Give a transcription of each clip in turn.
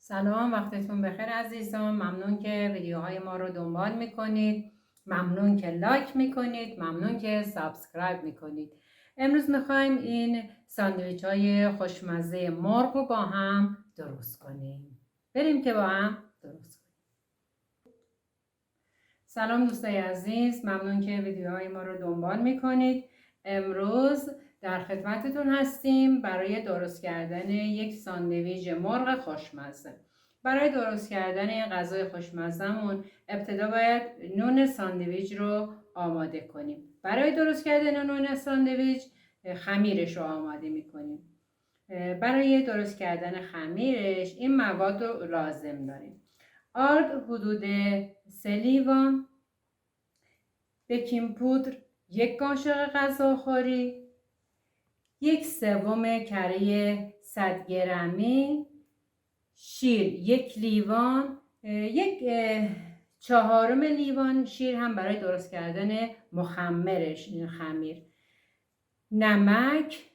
سلام، وقتتون بخیر عزیزان. ممنون که ویدیوهای ما رو دنبال میکنید، ممنون که لایک میکنید، ممنون که سابسکرایب میکنید. امروز میخوایم این ساندویچ های خوشمزه مرغ رو با هم درست کنیم. بریم که با هم درست کنیم. سلام دوستای عزیز، ممنون که ویدیوهای ما رو دنبال میکنید. امروز در خدمتتون هستیم برای درست کردن یک ساندویچ مرغ خوشمزه. برای درست کردن این غذای خوشمزه‌مون ابتدا باید نون ساندویچ رو آماده کنیم. برای درست کردن نون ساندویچ خمیرش رو آماده میکنیم. برای درست کردن خمیرش این مواد رو لازم داریم. آرد حدود 3 لیوان، بیکینگ پودر 1 قاشق غذاخوری، 1/3 کره 100 گرمی، شیر 1 لیوان، 1/4 لیوان شیر هم برای درست کردن مخمرش این خمیر، نمک،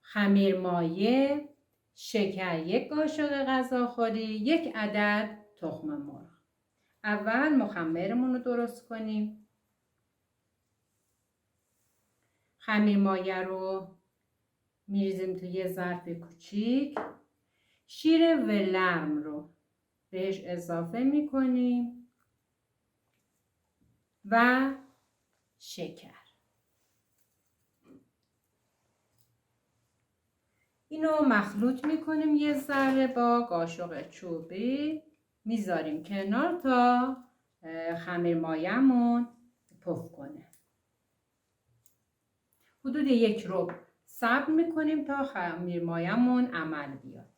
خمیر مایه، شکر 1 قاشق غذاخوری، 1 عدد تخم مرغ. اول مخمرمون رو درست کنیم. خمیر مایه رو میریزیم توی یه ظرف کوچیک. شیر ولرم رو بهش اضافه میکنیم و شکر. اینو مخلوط میکنیم یه ذره با قاشق چوبی، میذاریم کنار تا خمیر مایه‌مون پف کنه. حدود 1 ربع صبر میکنیم تا خمیر مایه‌مون عمل بیاد.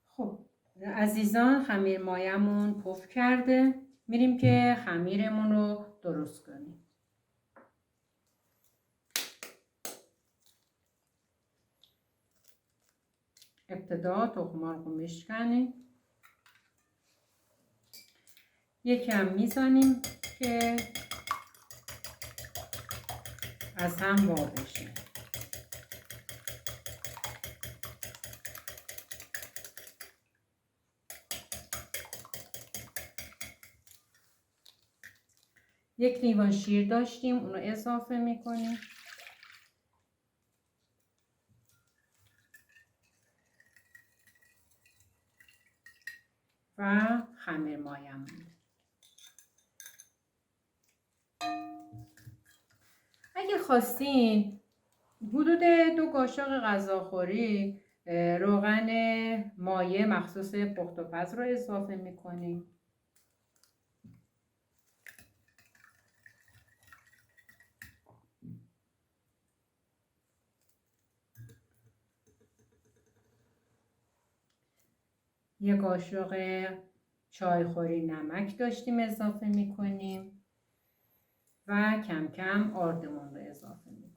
خب عزیزان، خمیر مایه‌مون پف کرده. میریم که خمیرمون رو درست کنیم. ابتدا تخم مرغ رو میشکنیم. یکم میزنیم که از هم وا بشه. یک لیوان شیر داشتیم، اون رو اضافه میکنیم و خمیر مایه‌مون. اگه خواستین حدود 2 قاشق غذاخوری روغن مایع مخصوص پخت و پز رو اضافه میکنیم. یه قاشق چایخوری نمک داشتیم اضافه میکنیم و کم کم آردمون رو اضافه میکنیم.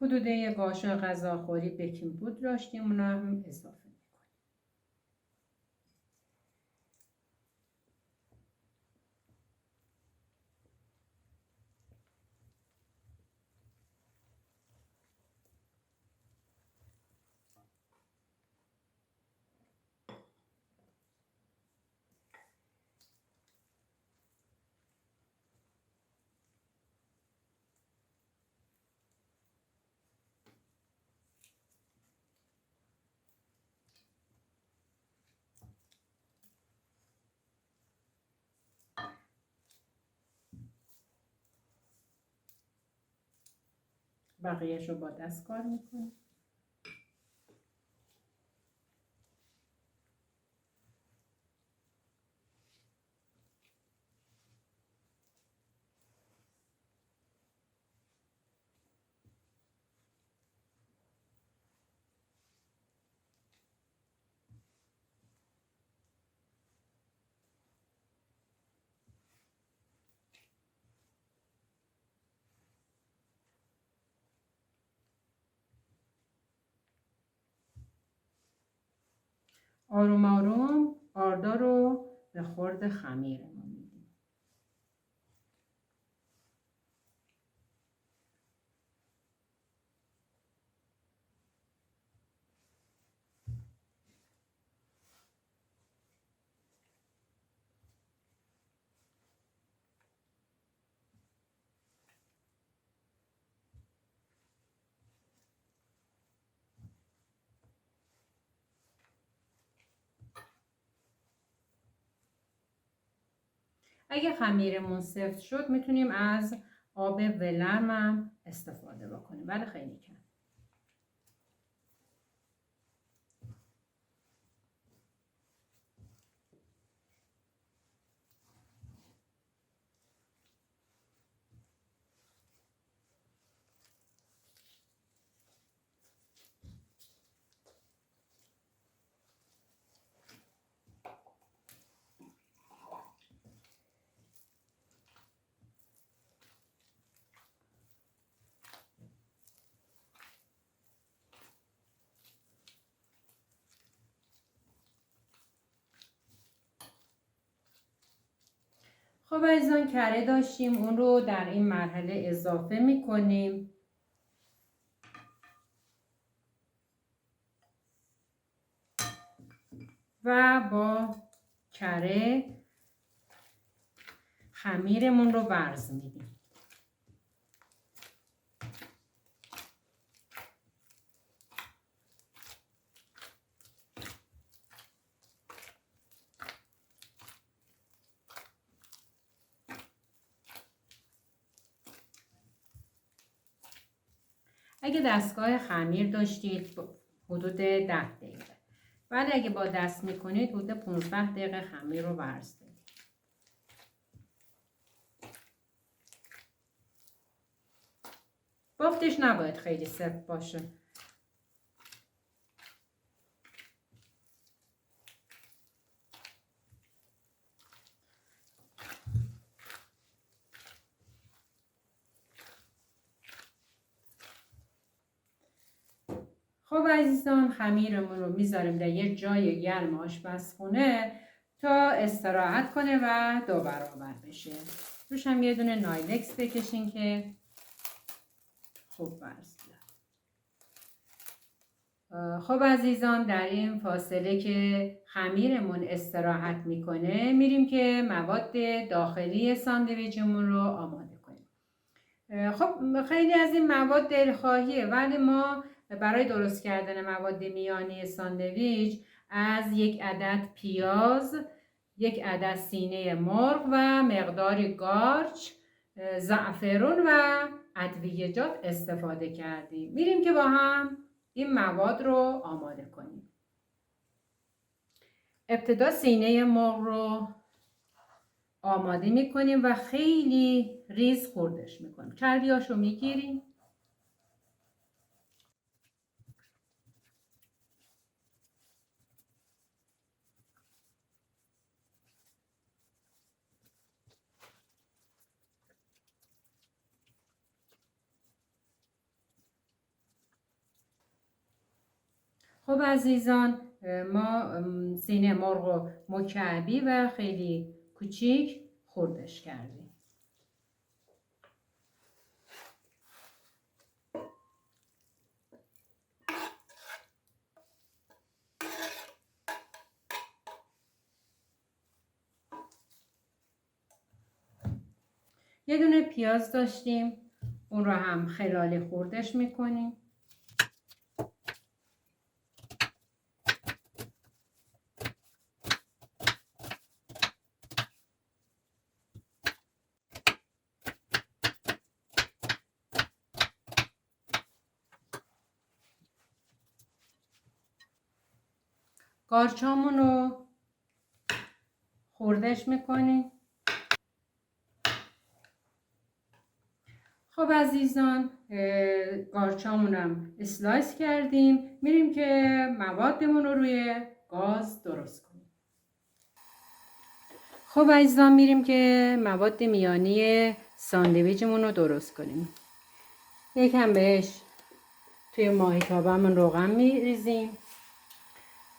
حدود 1 قاشق غذاخوری بیکینگ پودر داشتیم، اون رو هم اضافه میکنیم. بقیهش رو با دست کار میکنیم. آروم آروم آردار رو به خورد خمیرمون میدیم. اگه خمیرمون سفت شد میتونیم از آب ولرم هم استفاده بکنیم، ولی خیلی کم. خب عزیزان، کره داشتیم، اون رو در این مرحله اضافه میکنیم و با کره خمیرمون رو ورز میدیم. اگه دستگاه خمیر داشتید حدود 10 دقیقه، ولی اگه با دست میکنید حدود 15 دقیقه خمیر رو ورز بدید. بافتش نباید خیلی سفت باشه. خب عزیزان، خمیرمون رو میذاریم در یه جای گرم آشپزخونه تا استراحت کنه و 2 برابر بشه. روش هم یه دونه نایلکس بکشین که خوب ورز بیاد. خب عزیزان، در این فاصله که خمیرمون استراحت میکنه میریم که مواد داخلی ساندویچمون رو آماده کنیم. خب خیلی از این مواد دلخواهیه، ولی ما برای درست کردن مواد میانی ساندویچ از 1 عدد پیاز، 1 عدد سینه مرغ و مقداری گارچ، زعفرون و ادویه‌جات استفاده کردیم. میریم که با هم این مواد رو آماده کنیم. ابتدا سینه مرغ رو آماده میکنیم و خیلی ریز خردش میکنیم. چربیاشو میگیریم. خب عزیزان، ما سینه مرغ رو مکعبی و خیلی کوچیک خردش کردیم. یه دونه پیاز داشتیم، اون رو هم خلالی خردش میکنیم. قارچامون رو خردش میکنیم. خب عزیزان، قارچامون هم اسلایس کردیم. میریم که موادمون رو روی گاز درست کنیم. خب عزیزان، میریم که مواد میانی ساندویچمون رو درست کنیم. یکم بهش توی ماهیتابه‌مون روغن میریزیم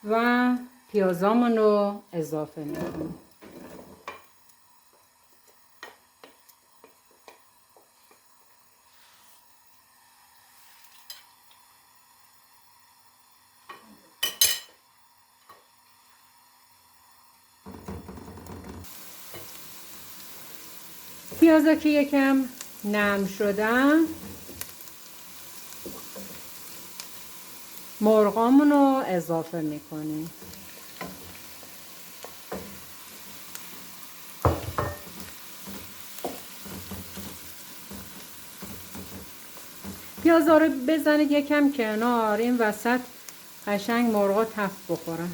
و پیازامون رو اضافه میکنیم. پیازا که یکم نرم شدن، مرغامون رو اضافه میکنیم. پیازا رو بزنید یکم کنار، این وسط قشنگ مرغا تفت بخورن.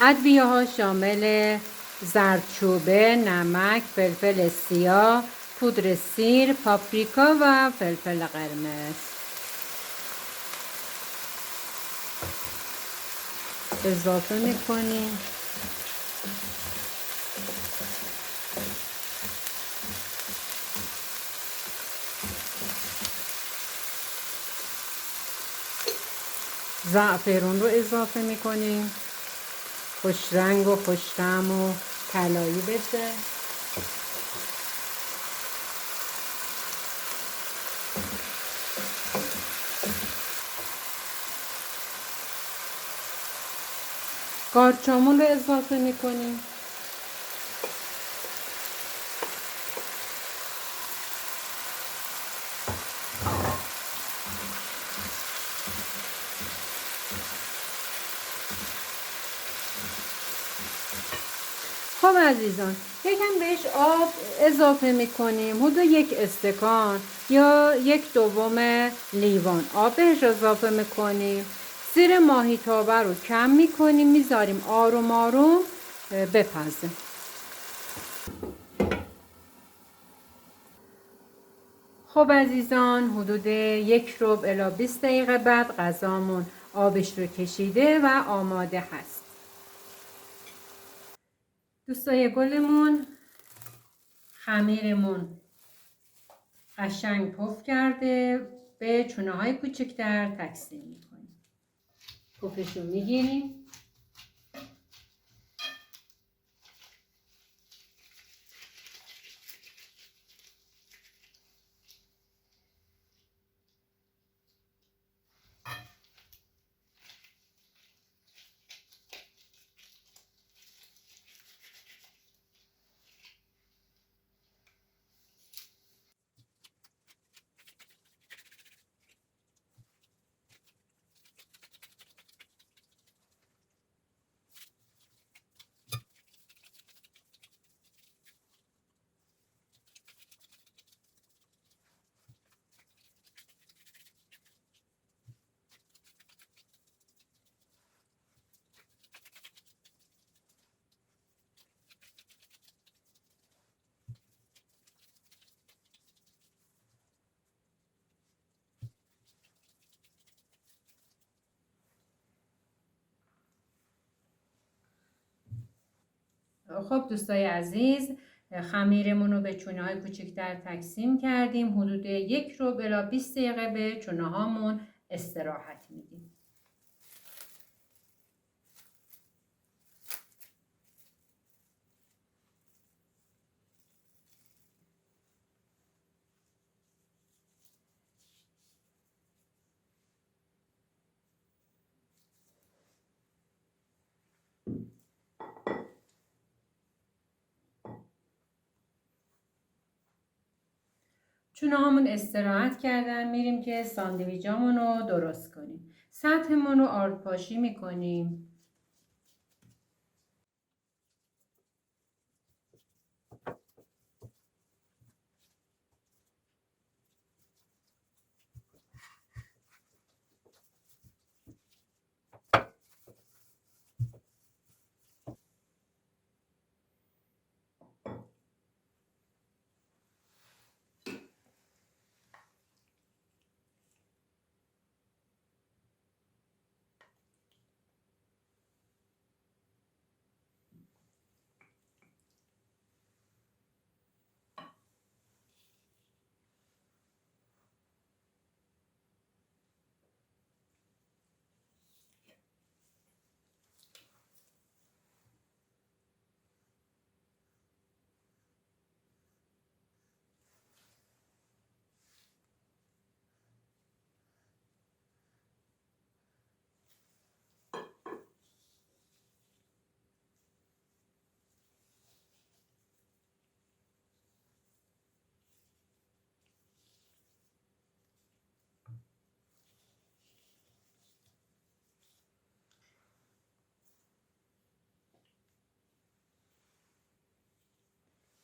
ادویه ها شامل زردچوبه، نمک، فلفل سیاه، پودر سیر، پاپریکا و فلفل قرمز. اضافه میکنیم. زعفرون رو اضافه میکنیم، خوش رنگ و خوش طعم و طلایی بشه. کارچامون رو اضافه میکنیم. خب عزیزان، یکم بهش آب اضافه میکنیم، حدود 1 استکان یا 1/2 لیوان آب بهش اضافه میکنیم. زیر ماهیتابه رو کم میکنیم، میذاریم آروم آروم بپزه. خب عزیزان، حدود 1 الی 20 دقیقه بعد غذامون آبش رو کشیده و آماده هست. دوستای گلمون، خمیرمون قشنگ پف کرده، به چونه های کوچکتر تقسیم میکنیم. پفش رو میگیریم، خب دوستای عزیز، خمیرمون رو به چونه های کوچکتر تقسیم کردیم. حدود 1 الی 20 دقیقه به چونه هامون استراحت میدیم. چونه هامون استراحت کردن، میریم که ساندویچامون رو درست کنیم. سطحمون رو آردپاشی میکنیم.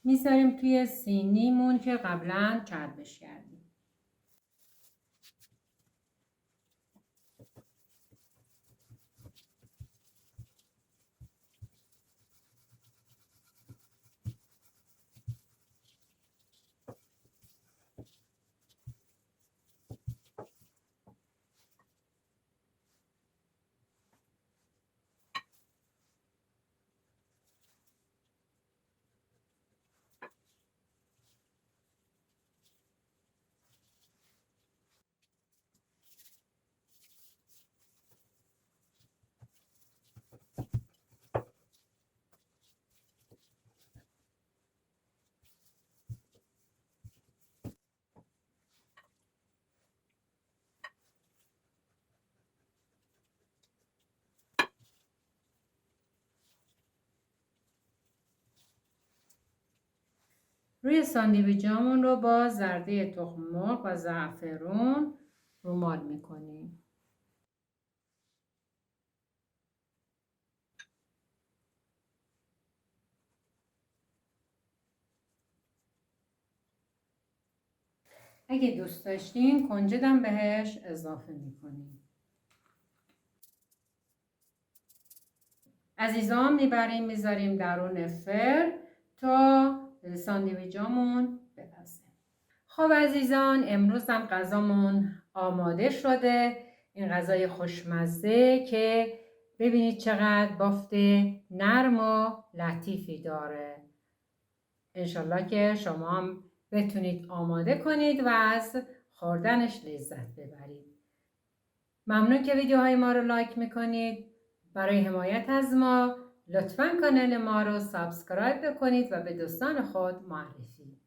میذاریم توی سینیمون که قبلا چربش کردیم. روی ساندویچمون رو با زرده تخم مرغ و زعفرون رومال میکنیم. اگه دوست داشتین کنجدم بهش اضافه میکنیم. عزیزان میذاریم درون فر تا ساندویچمون بپزه. خب عزیزان امروز هم غذامون آماده شده. این غذای خوشمزه که ببینید چقدر بافت نرم و لطیفی داره. انشالله که شما هم بتونید آماده کنید و از خوردنش لذت ببرید. ممنون که ویدیوهای ما رو لایک میکنید. برای حمایت از ما لطفاً کانال ما رو سابسکرایب بکنید و به دوستان خود معرفی.